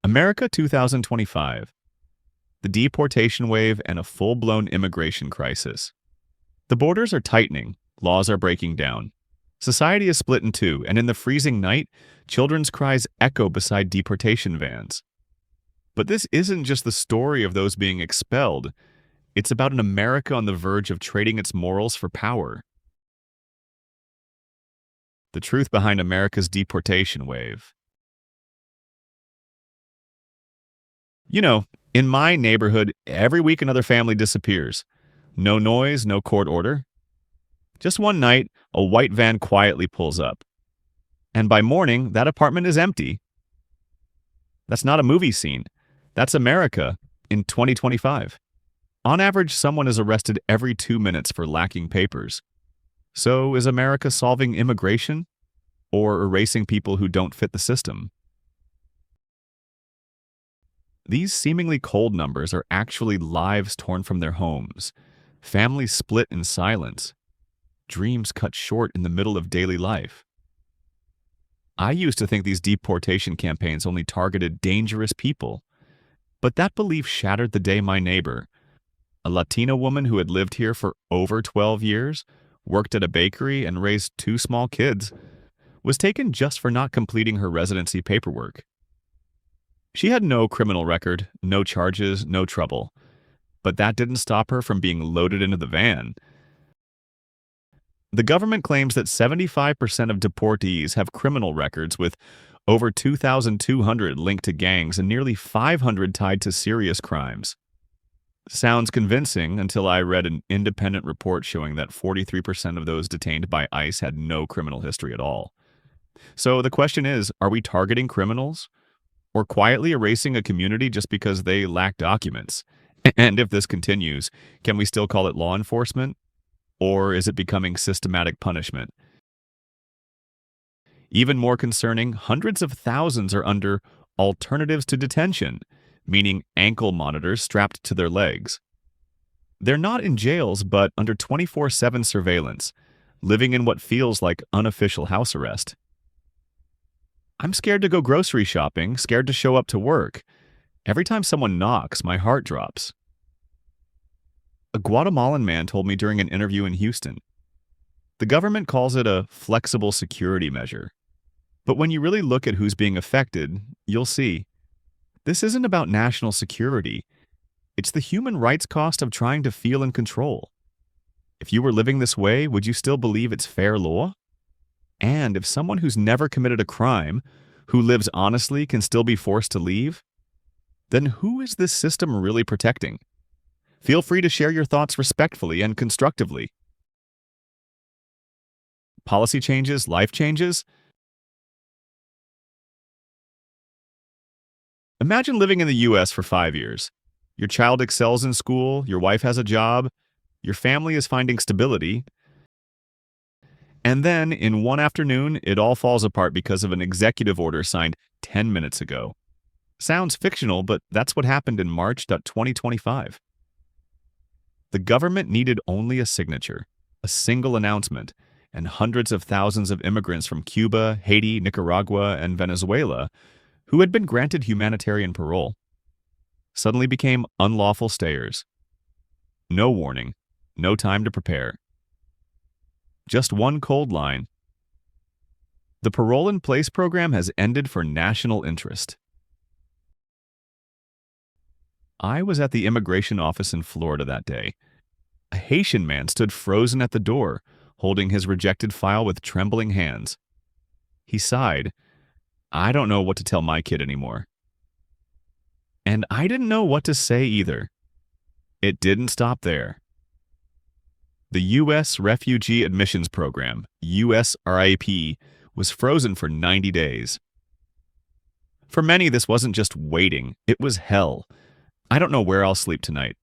America 2025. The deportation wave and a full-blown immigration crisis. The borders are tightening, laws are breaking down. Society is split in two, and in the freezing night, children's cries echo beside deportation vans. But this isn't just the story of those being expelled. It's about an America on the verge of trading its morals for power. The truth behind America's deportation wave. In my neighborhood, every week another family disappears. No noise, no court order. Just one night, a white van quietly pulls up. And by morning, that apartment is empty. That's not a movie scene. That's America in 2025. On average, someone is arrested every 2 minutes for lacking papers. So is America solving immigration or erasing people who don't fit the system? These seemingly cold numbers are actually lives torn from their homes, families split in silence, dreams cut short in the middle of daily life. I used to think these deportation campaigns only targeted dangerous people, but that belief shattered the day my neighbor, a Latina woman who had lived here for over 12 years, worked at a bakery, and raised 2 small kids, was taken just for not completing her residency paperwork. She had no criminal record, no charges, no trouble. But that didn't stop her from being loaded into the van. The government claims that 75% of deportees have criminal records, with over 2,200 linked to gangs and nearly 500 tied to serious crimes. Sounds convincing until I read an independent report showing that 43% of those detained by ICE had no criminal history at all. So the question is, are we targeting criminals? Or quietly erasing a community just because they lack documents? And if this continues, can we still call it law enforcement? Or is it becoming systematic punishment? Even more concerning, hundreds of thousands are under alternatives to detention, meaning ankle monitors strapped to their legs. They're not in jails, but under 24/7 surveillance, living in what feels like unofficial house arrest. I'm scared to go grocery shopping, scared to show up to work. Every time someone knocks, my heart drops. A Guatemalan man told me during an interview in Houston. The government calls it a flexible security measure. But when you really look at who's being affected, you'll see. This isn't about national security. It's the human rights cost of trying to feel in control. If you were living this way, would you still believe it's fair law? And if someone who's never committed a crime, who lives honestly, can still be forced to leave, then who is this system really protecting? Feel free to share your thoughts respectfully and constructively. Policy changes, life changes? Imagine living in the US for 5 years. Your child excels in school, your wife has a job, your family is finding stability. And then, in one afternoon, it all falls apart because of an executive order signed 10 minutes ago. Sounds fictional, but that's what happened in March 2025. The government needed only a signature, a single announcement, and hundreds of thousands of immigrants from Cuba, Haiti, Nicaragua, and Venezuela, who had been granted humanitarian parole, suddenly became unlawful stayers. No warning, no time to prepare. Just one cold line. The Parole in Place program has ended for national interest. I was at the immigration office in Florida that day. A Haitian man stood frozen at the door, holding his rejected file with trembling hands. He sighed, "I don't know what to tell my kid anymore." And I didn't know what to say either. It didn't stop there. The U.S. Refugee Admissions Program, USRIP, was frozen for 90 days. For many, this wasn't just waiting, it was hell. I don't know where I'll sleep tonight.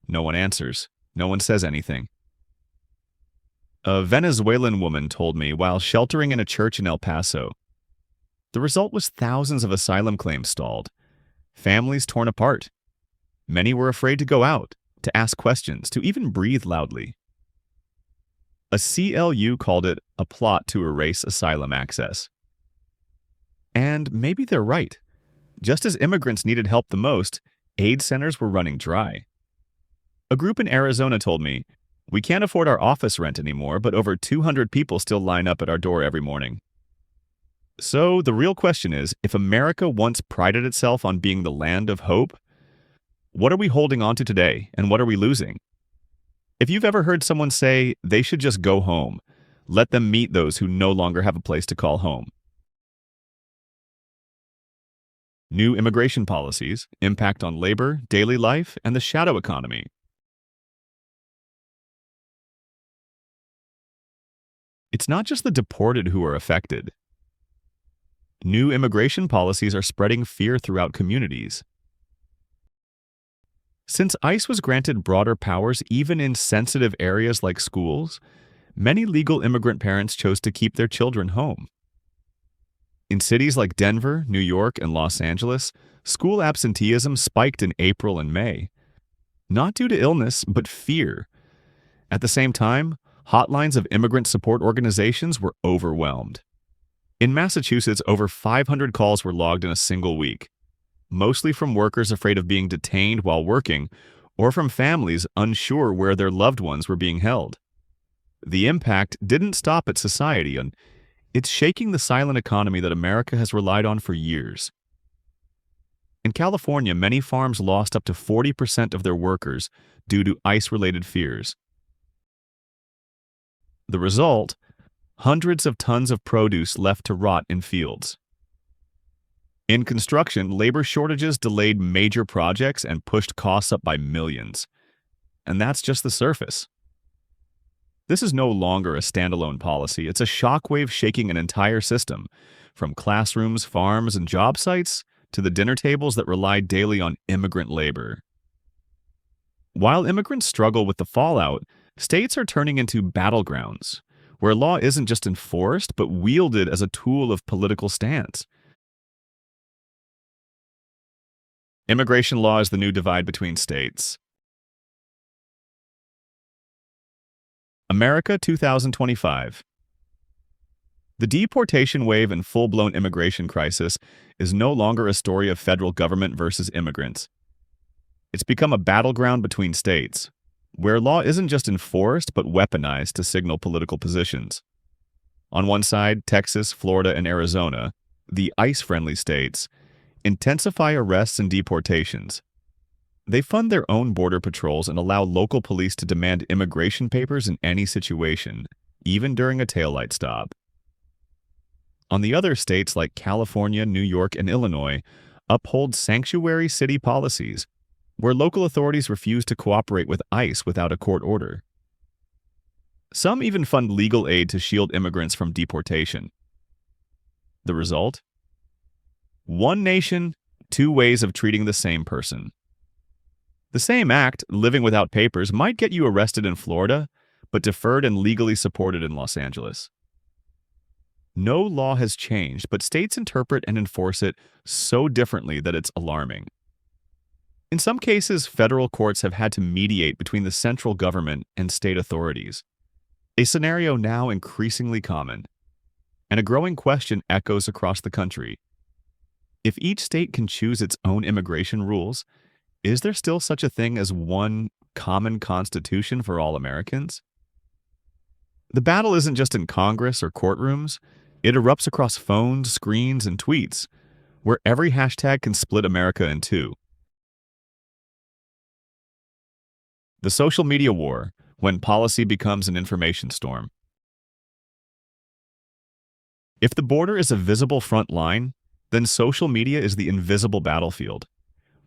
No one answers. No one says anything. A Venezuelan woman told me while sheltering in a church in El Paso. The result was thousands of asylum claims stalled. Families torn apart. Many were afraid to go out, to ask questions, to even breathe loudly. A CLU called it a plot to erase asylum access. And maybe they're right. Just as immigrants needed help the most, aid centers were running dry. A group in Arizona told me, "We can't afford our office rent anymore, but over 200 people still line up at our door every morning." So the real question is, if America once prided itself on being the land of hope, what are we holding on to today, and what are we losing? If you've ever heard someone say they should just go home, let them meet those who no longer have a place to call home. New immigration policies, impact on labor, daily life, and the shadow economy. It's not just the deported who are affected. New immigration policies are spreading fear throughout communities. Since ICE was granted broader powers even in sensitive areas like schools, many legal immigrant parents chose to keep their children home. In cities like Denver, New York, and Los Angeles, school absenteeism spiked in April and May. Not due to illness, but fear. At the same time, hotlines of immigrant support organizations were overwhelmed. In Massachusetts, over 500 calls were logged in a single week, mostly from workers afraid of being detained while working or from families unsure where their loved ones were being held. The impact didn't stop at society, and it's shaking the silent economy that America has relied on for years. In California, many farms lost up to 40% of their workers due to ICE-related fears. The result? Hundreds of tons of produce left to rot in fields. In construction, labor shortages delayed major projects and pushed costs up by millions. And that's just the surface. This is no longer a standalone policy. It's a shockwave shaking an entire system, from classrooms, farms, and job sites to the dinner tables that rely daily on immigrant labor. While immigrants struggle with the fallout, states are turning into battlegrounds, where law isn't just enforced, but wielded as a tool of political stance. Immigration law is the new divide between states. America 2025. The deportation wave and full-blown immigration crisis is no longer a story of federal government versus immigrants. It's become a battleground between states, where law isn't just enforced but weaponized to signal political positions. On one side, Texas, Florida, and Arizona, the ICE-friendly states, intensify arrests and deportations. They fund their own border patrols and allow local police to demand immigration papers in any situation, even during a taillight stop. On the other, states like California, New York, and Illinois uphold sanctuary city policies, where local authorities refuse to cooperate with ICE without a court order. Some even fund legal aid to shield immigrants from deportation. The result? One nation, two ways of treating the same person. The same act, living without papers, might get you arrested in Florida, but deferred and legally supported in Los Angeles. No law has changed, but states interpret and enforce it so differently that it's alarming. In some cases, federal courts have had to mediate between the central government and state authorities, a scenario now increasingly common. And a growing question echoes across the country. If each state can choose its own immigration rules, is there still such a thing as one common constitution for all Americans? The battle isn't just in Congress or courtrooms. It erupts across phones, screens, and tweets, where every hashtag can split America in two. The social media war, when policy becomes an information storm. If the border is a visible front line, then social media is the invisible battlefield,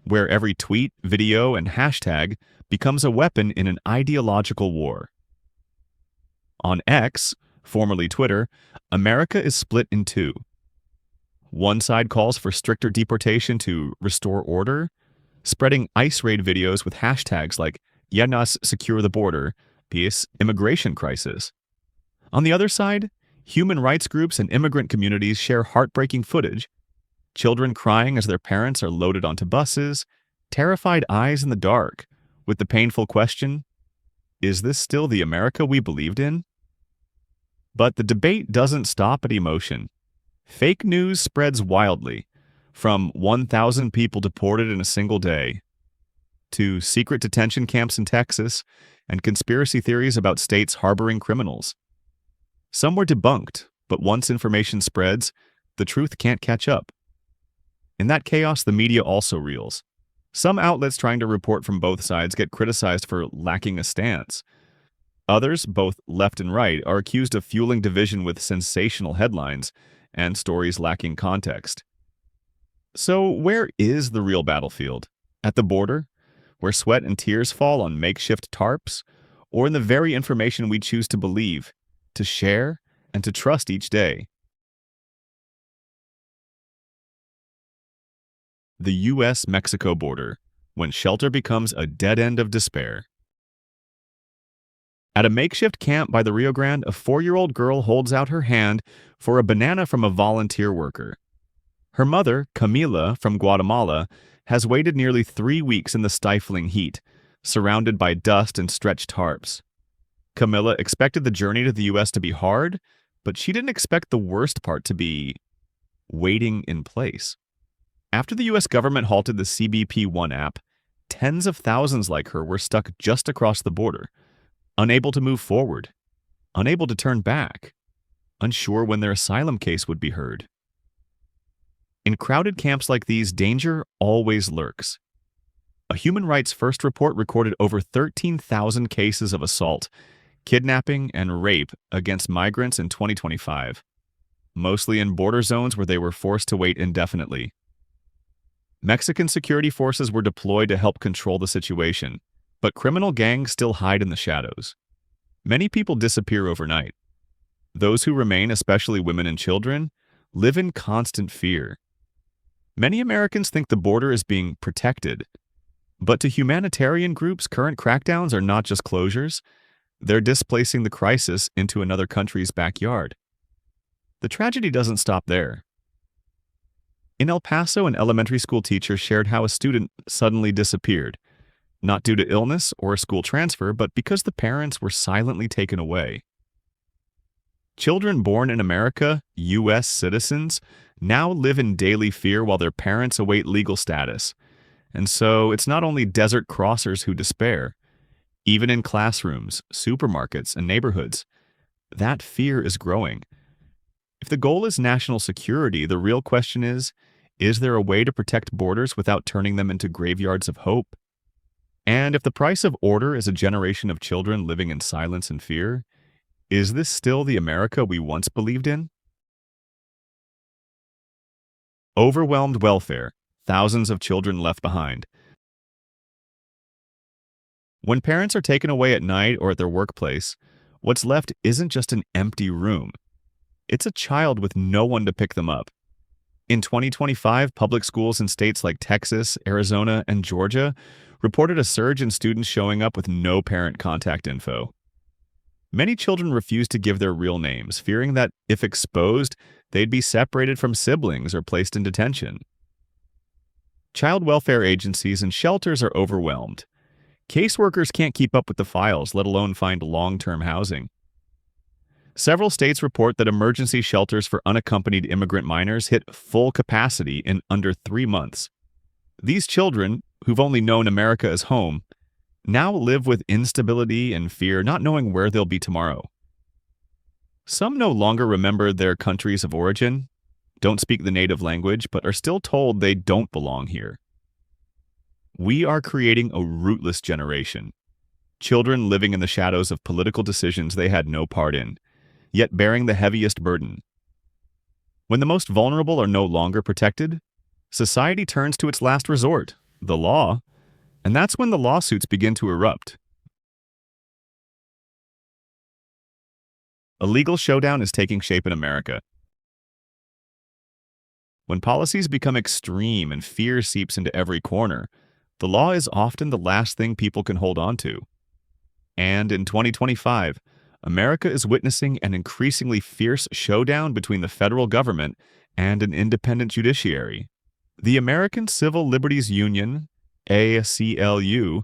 where every tweet, video, and hashtag becomes a weapon in an ideological war. On X, formerly Twitter, America is split in two. One side calls for stricter deportation to restore order, spreading ICE raid videos with hashtags like "Yenas secure the border," PS immigration crisis. On the other side, human rights groups and immigrant communities share heartbreaking footage, children crying as their parents are loaded onto buses, terrified eyes in the dark, with the painful question, is this still the America we believed in? But the debate doesn't stop at emotion. Fake news spreads wildly, from 1,000 people deported in a single day, to secret detention camps in Texas and conspiracy theories about states harboring criminals. Some were debunked, but once information spreads, the truth can't catch up. In that chaos, the media also reels. Some outlets trying to report from both sides get criticized for lacking a stance. Others, both left and right, are accused of fueling division with sensational headlines and stories lacking context. So where is the real battlefield? At the border, where sweat and tears fall on makeshift tarps? Or in the very information we choose to believe, to share, and to trust each day? The U.S.-Mexico border, when shelter becomes a dead end of despair. At a makeshift camp by the Rio Grande, a 4-year-old girl holds out her hand for a banana from a volunteer worker. Her mother, Camila, from Guatemala, has waited nearly 3 weeks in the stifling heat, surrounded by dust and stretched tarps. Camila expected the journey to the U.S. to be hard, but she didn't expect the worst part to be waiting in place. After the U.S. government halted the CBP One app, tens of thousands like her were stuck just across the border, unable to move forward, unable to turn back, unsure when their asylum case would be heard. In crowded camps like these, danger always lurks. A Human Rights First report recorded over 13,000 cases of assault, kidnapping, and rape against migrants in 2025, mostly in border zones where they were forced to wait indefinitely. Mexican security forces were deployed to help control the situation, but criminal gangs still hide in the shadows. Many people disappear overnight. Those who remain, especially women and children, live in constant fear. Many Americans think the border is being protected, but to humanitarian groups, current crackdowns are not just closures, they're displacing the crisis into another country's backyard. The tragedy doesn't stop there. In El Paso, an elementary school teacher shared how a student suddenly disappeared, not due to illness or a school transfer, but because the parents were silently taken away. Children born in America, U.S. citizens, now live in daily fear while their parents await legal status. And so it's not only desert crossers who despair. Even in classrooms, supermarkets, and neighborhoods, that fear is growing. If the goal is national security, the real question is there a way to protect borders without turning them into graveyards of hope? And if the price of order is a generation of children living in silence and fear, is this still the America we once believed in? Overwhelmed welfare, thousands of children left behind. When parents are taken away at night or at their workplace, what's left isn't just an empty room. It's a child with no one to pick them up. In 2025, public schools in states like Texas, Arizona, and Georgia reported a surge in students showing up with no parent contact info. Many children refuse to give their real names, fearing that if exposed, they'd be separated from siblings or placed in detention. Child welfare agencies and shelters are overwhelmed. Caseworkers can't keep up with the files, let alone find long-term housing. Several states report that emergency shelters for unaccompanied immigrant minors hit full capacity in under 3 months. These children, who've only known America as home, now live with instability and fear, not knowing where they'll be tomorrow. Some no longer remember their countries of origin, don't speak the native language, but are still told they don't belong here. We are creating a rootless generation, children living in the shadows of political decisions they had no part in, yet bearing the heaviest burden. When the most vulnerable are no longer protected, society turns to its last resort, the law, and that's when the lawsuits begin to erupt. A legal showdown is taking shape in America. When policies become extreme and fear seeps into every corner, the law is often the last thing people can hold on to. And in 2025, America is witnessing an increasingly fierce showdown between the federal government and an independent judiciary. The American Civil Liberties Union, ACLU,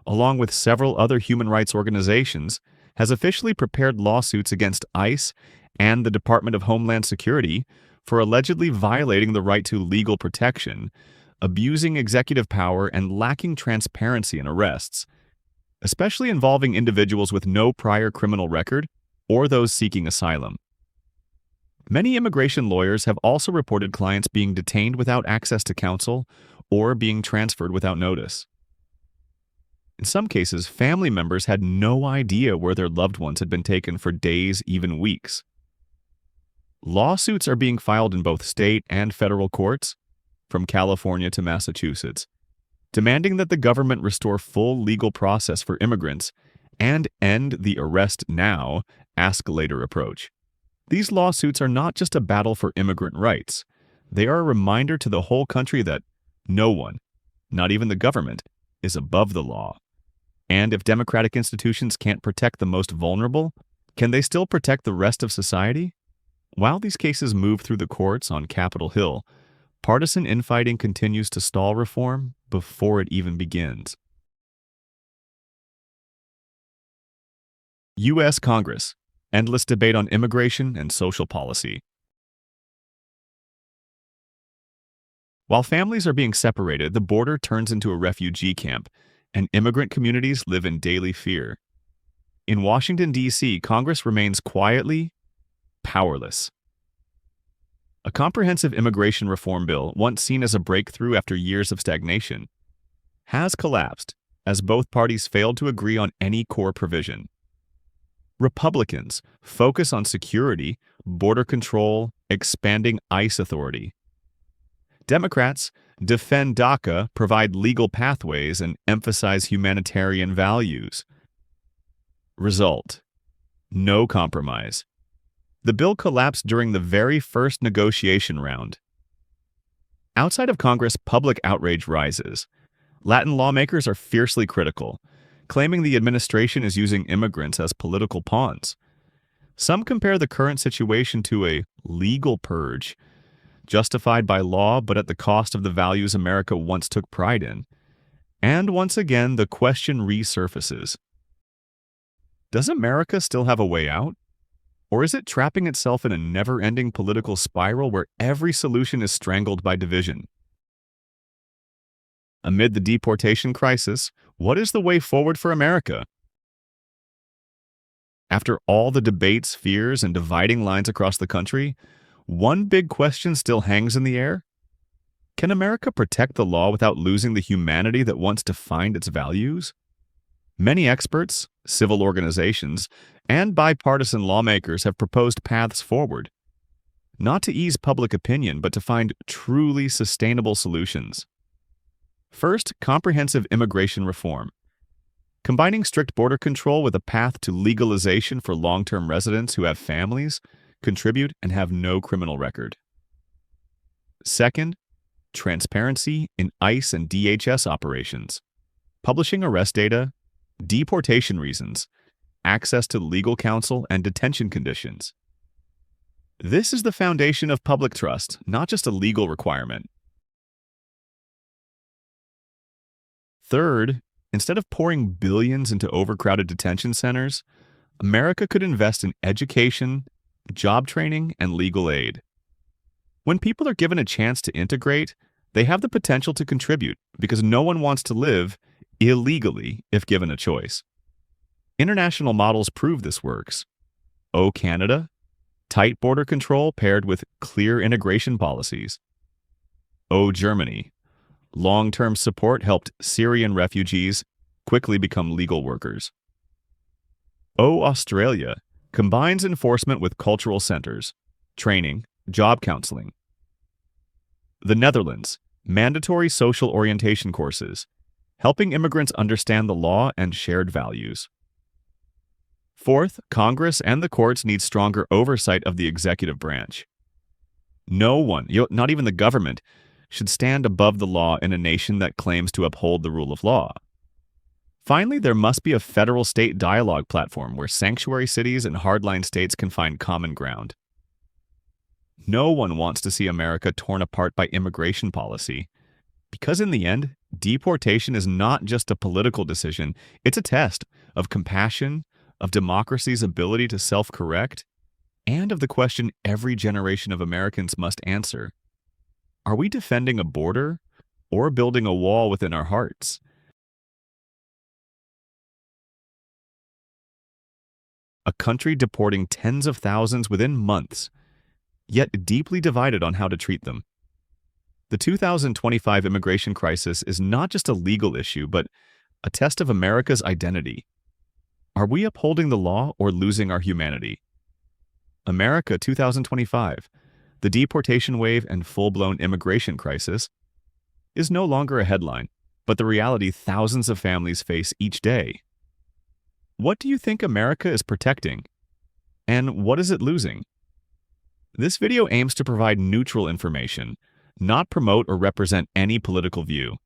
along with several other human rights organizations, has officially prepared lawsuits against ICE and the Department of Homeland Security for allegedly violating the right to legal protection, abusing executive power, and lacking transparency in arrests, especially involving individuals with no prior criminal record or those seeking asylum. Many immigration lawyers have also reported clients being detained without access to counsel or being transferred without notice. In some cases, family members had no idea where their loved ones had been taken for days, even weeks. Lawsuits are being filed in both state and federal courts, from California to Massachusetts, demanding that the government restore full legal process for immigrants and end the arrest now, ask later approach. These lawsuits are not just a battle for immigrant rights. They are a reminder to the whole country that no one, not even the government, is above the law. And if democratic institutions can't protect the most vulnerable, can they still protect the rest of society? While these cases move through the courts on Capitol Hill, partisan infighting continues to stall reform before it even begins. U.S. Congress. Endless debate on immigration and social policy. While families are being separated, the border turns into a refugee camp, and immigrant communities live in daily fear. In Washington, D.C., Congress remains quietly powerless. A comprehensive immigration reform bill, once seen as a breakthrough after years of stagnation, has collapsed as both parties failed to agree on any core provision. Republicans focus on security, border control, expanding ICE authority. Democrats defend DACA, provide legal pathways, and emphasize humanitarian values. Result: no compromise. The bill collapsed during the very first negotiation round. Outside of Congress, public outrage rises. Latin lawmakers are fiercely critical, claiming the administration is using immigrants as political pawns. Some compare the current situation to a legal purge, justified by law but at the cost of the values America once took pride in. And once again, the question resurfaces. Does America still have a way out? Or is it trapping itself in a never-ending political spiral where every solution is strangled by division? Amid the deportation crisis, what is the way forward for America? After all the debates, fears, and dividing lines across the country, one big question still hangs in the air. Can America protect the law without losing the humanity that once defined its values? Many experts, civil organizations, and bipartisan lawmakers have proposed paths forward, not to ease public opinion, but to find truly sustainable solutions. First, comprehensive immigration reform. Combining strict border control with a path to legalization for long-term residents who have families, contribute, and have no criminal record. Second, transparency in ICE and DHS operations. Publishing arrest data, deportation reasons, access to legal counsel, and detention conditions. This is the foundation of public trust, not just a legal requirement. Third, instead of pouring billions into overcrowded detention centers, America could invest in education, job training, and legal aid. When people are given a chance to integrate, they have the potential to contribute because no one wants to live illegally if given a choice. International models prove this works. Canada, tight border control paired with clear integration policies. Germany, long-term support helped Syrian refugees quickly become legal workers. Australia, combines enforcement with cultural centers, training, job counseling. The Netherlands, mandatory social orientation courses, helping immigrants understand the law and shared values. Fourth, Congress and the courts need stronger oversight of the executive branch. No one, not even the government, should stand above the law in a nation that claims to uphold the rule of law. Finally, there must be a federal-state dialogue platform where sanctuary cities and hardline states can find common ground. No one wants to see America torn apart by immigration policy, because in the end, deportation is not just a political decision, it's a test of compassion, of democracy's ability to self-correct, and of the question every generation of Americans must answer. Are we defending a border or building a wall within our hearts? A country deporting tens of thousands within months, yet deeply divided on how to treat them. The 2025 immigration crisis is not just a legal issue, but a test of America's identity. Are we upholding the law or losing our humanity? America 2025, the deportation wave and full-blown immigration crisis, is no longer a headline, but the reality thousands of families face each day. What do you think America is protecting? And what is it losing? This video aims to provide neutral information, not promote or represent any political view.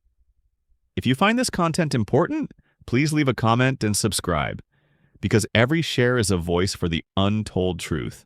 If you find this content important, please leave a comment and subscribe, because every share is a voice for the untold truth.